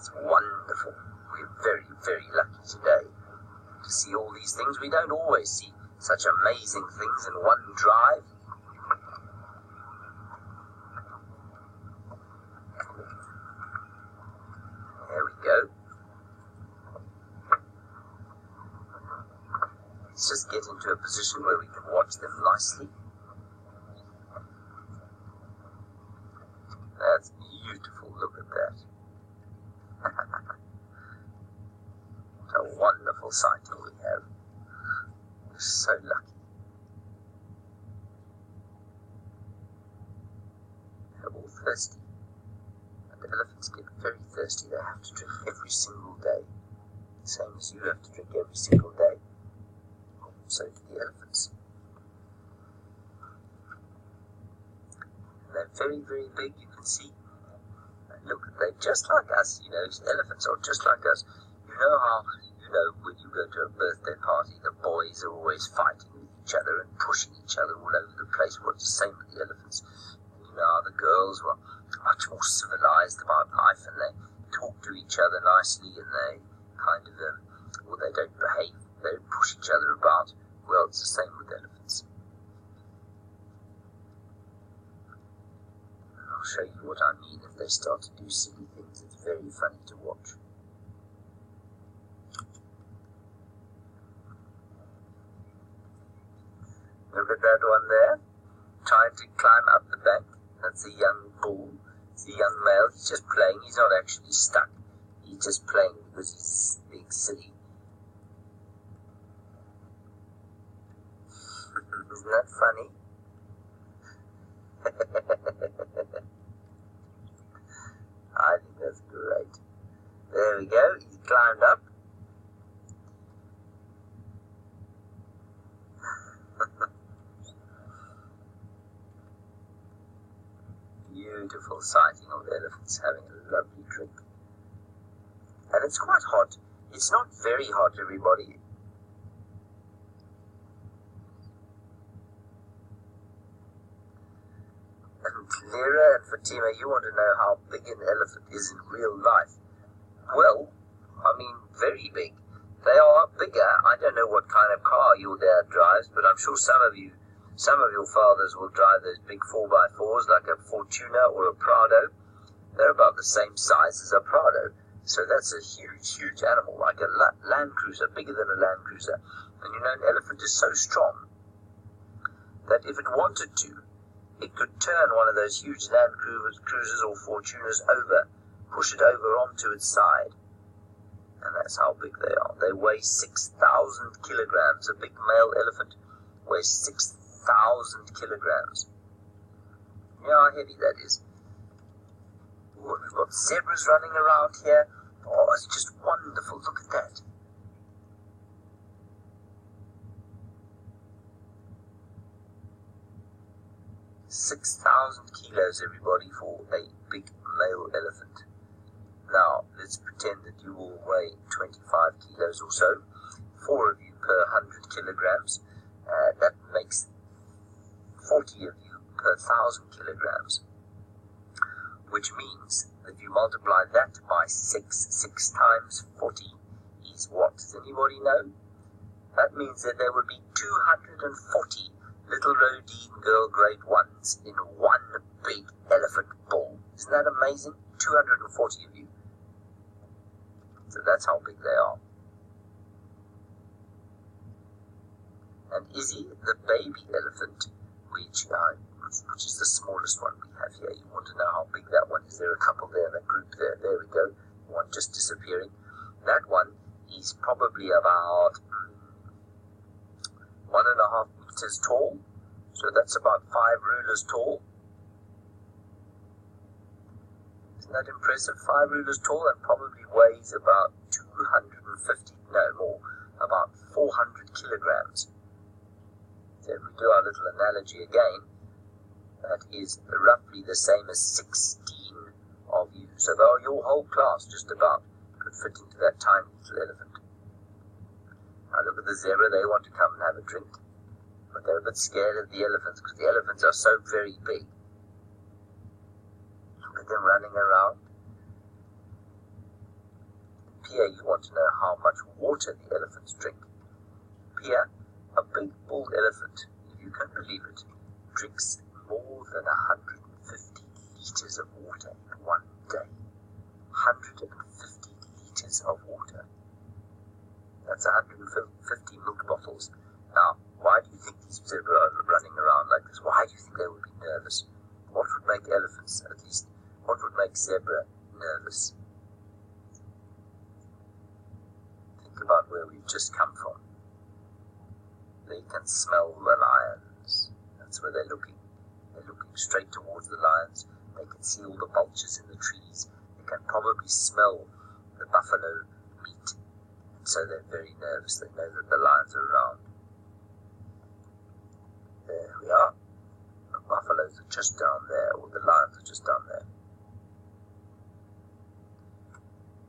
It's wonderful. We're very, very lucky today to see all these things. We don't always see such amazing things in one drive. There we go. Let's just get into a position where we can watch them nicely. That's beautiful. Look at that. What a wonderful sighting we have. We're so lucky. They're all thirsty. And elephants get very thirsty. They have to drink every single day. Same as you have to drink every single day. So do the elephants. And they're very, very big, you can see. And look, they're just like us, you know, elephants are just like us. You know how, when you go to a birthday party, the boys are always fighting with each other and pushing each other all over the place. Well, it's the same with the elephants. And you know how the girls were much more civilized about life, and they talk to each other nicely, and they kind of, they don't behave, they don't push each other about. Well, it's the same with elephants. And I'll show you what I mean if they start to do silly things. It's very funny to watch. Look at that one there, trying to climb up the bank. That's a young bull. It's a young male. He's just playing. He's not actually stuck. He's just playing because he's being silly. Isn't that funny? I think that's great. There we go. He's climbed up. Beautiful sighting of elephants having a lovely drink. And it's quite hot. It's not very hot, everybody. And Lera and Fatima, you want to know how big an elephant is in real life. Well, I mean, very big. They are bigger. I don't know what kind of car your dad drives, but I'm sure some of your fathers will drive those big 4x4s like a Fortuner or a Prado. They're about the same size as a Prado. So that's a huge, huge animal, like a Land Cruiser, bigger than a Land Cruiser. And you know, an elephant is so strong that if it wanted to, it could turn one of those huge Land Cruisers or Fortuners over, push it over onto its side. And that's how big they are. They weigh 6,000 kilograms. A big male elephant weighs 6,000 kilograms. You know how heavy that is. Ooh, we've got zebras running around here. Oh, it's just wonderful. Look at that. $6,000 kilos, everybody, for a big male elephant. Now, let's pretend that you will weigh 25 kilos or so. 4 of you per 100 kilograms. That makes 40 of you per 1,000 kilograms. Which means that if you multiply that by 6 times 40 is what? Does anybody know? That means that there would be 240 little Rhodine Girl Grade 1s in one big elephant bull. Isn't that amazing? 240 of you. So that's how big they are. And Izzy, the baby elephant, which is the smallest one we have here. You want to know how big that one is. There are a couple there in the group there. There we go. One just disappearing. That one is probably about 1.5 meters tall. So that's about 5 rulers tall. Isn't that impressive? 5 rulers tall, and probably weighs about 250, no more, about 400 kilograms. So if we do our little analogy again, that is roughly the same as 16 of you. So your whole class just about could fit into that tiny little elephant. Now look at the zebra, they want to come and have a drink. But they're a bit scared of the elephants because the elephants are so very big. Look at them running around. Pia, you want to know how much water the elephants drink. Pia, a big bull elephant, if you can believe it, drinks more than 150 liters of water in one day. 150 liters of water. That's 150 milk bottles. Now, why do you think these zebras are running around like this? Why do you think they would be nervous? What would make elephants, at least, what would make zebra nervous? Think about where we've just come from. They can smell the lions. That's where they're looking. They're looking straight towards the lions. They can see all the vultures in the trees. They can probably smell the buffalo meat. And so they're very nervous. They know that the lions are around. There we are. The buffaloes are just down there, or the lions are just down there.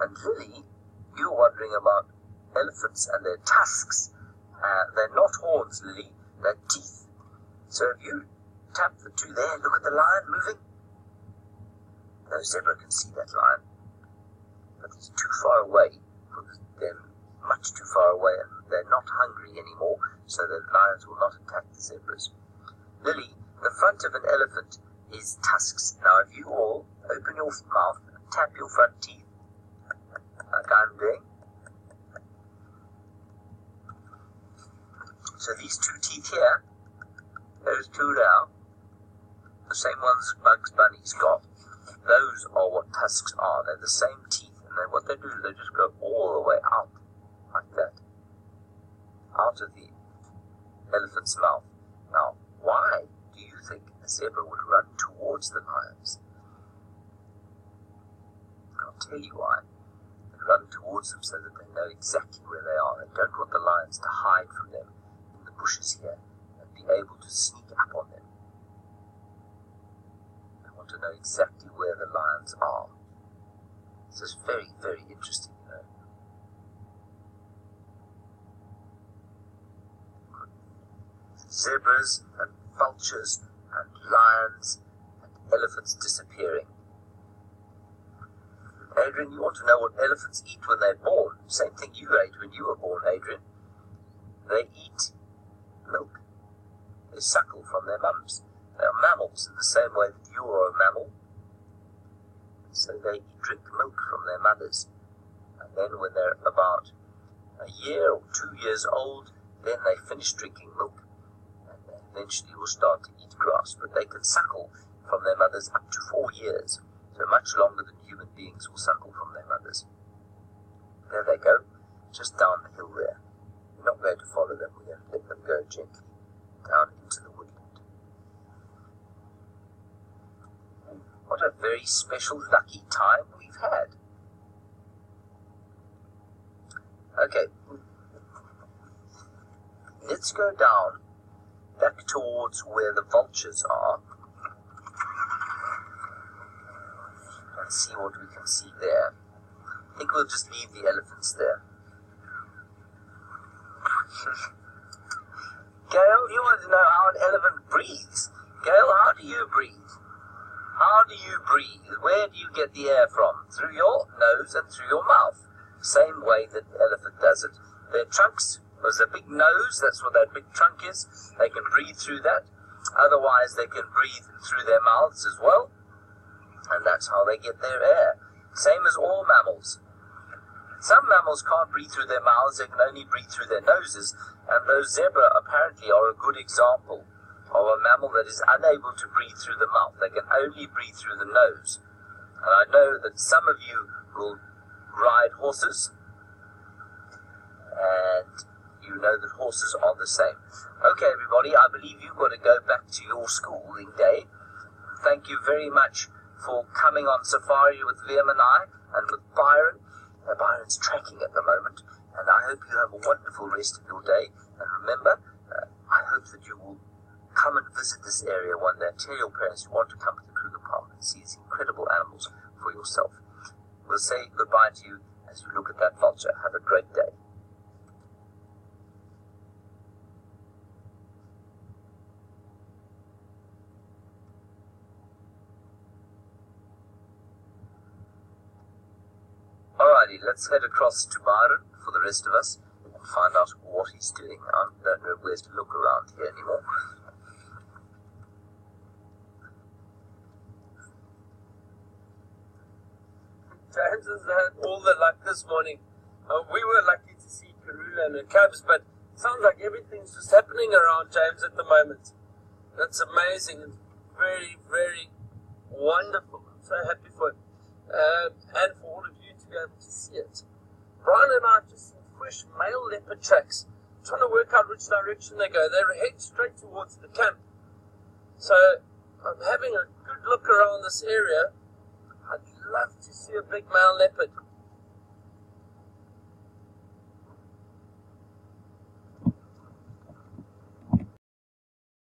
And Lily, you're wondering about elephants and their tusks. They're not horns, Lily, they're teeth. So if you tap the two there, look at the lion moving. No zebra can see that lion. But he's too far away. They're much too far away, and they're not hungry anymore, so the lions will not attack the zebras. Lily, the front of an elephant is tusks. Now if you all open your mouth and tap your front teeth, like I'm doing. So these two teeth here, those two now, the same ones Bugs Bunny's got, those are what tusks are. They're the same teeth, and then what they do, they just go all the way out, like that, out of the elephant's mouth. Now, why do you think a zebra would run towards the lions? I'll tell you why. They run towards them so that they know exactly where they are. They don't want the lions to hide from them in the bushes here and be able to sneak up on them. They want to know exactly where the lions are. This is very, very interesting, you know. Zebras and vultures and lions and elephants disappearing. Adrian, you want to know what elephants eat when they're born? Same thing you ate when you were born, Adrian. They eat milk. They suckle from their mums. They are mammals in the same way that you are a mammal. So they drink milk from their mothers. And then when they're about a year or 2 years old, then they finish drinking milk. And they eventually will start to eat grass. But they can suckle from their mothers up to 4 years. So much longer than human beings will suckle from their mothers. There they go, just down the hill there. We're not going to follow them, we're going to let them go gently down into the woodland. What a very special, lucky time we've had. Okay, let's go down back towards where the vultures are. And see what we can see there. I think we'll just leave the elephants there. Gail, you want to know how an elephant breathes? Gail, how do you breathe? How do you breathe? Where do you get the air from? Through your nose and through your mouth. Same way that the elephant does it. Their trunks, there's a big nose, that's what that big trunk is. They can breathe through that. Otherwise, they can breathe through their mouths as well. And that's how they get their air. Same as all mammals. Some mammals can't breathe through their mouths, they can only breathe through their noses. And those zebra apparently are a good example of a mammal that is unable to breathe through the mouth. They can only breathe through the nose. And I know that some of you will ride horses, and you know that horses are the same. Okay, everybody, I believe you've got to go back to your schooling day. Thank you very much for coming on safari with Liam and I, and with Byron. Byron's tracking at the moment, and I hope you have a wonderful rest of your day. And remember, I hope that you will come and visit this area one day. Tell your parents you want to come to the Kruger Park and see these incredible animals for yourself. We'll say goodbye to you as you look at that vulture. Have a great day. All right. Alrighty, let's head across to Byron for the rest of us and find out what he's doing. I don't know where to look around here anymore. James has had all the luck this morning. We were lucky to see Karula and her cubs, but it sounds like everything's just happening around James at the moment. That's amazing and very, very wonderful. I'm so happy for him. And for all of you to be able to see it. Brian and I have just seen fresh male leopard tracks, trying to work out which direction they go. They head straight towards the camp. So I'm having a good look around this area. I'd love to see a big male leopard.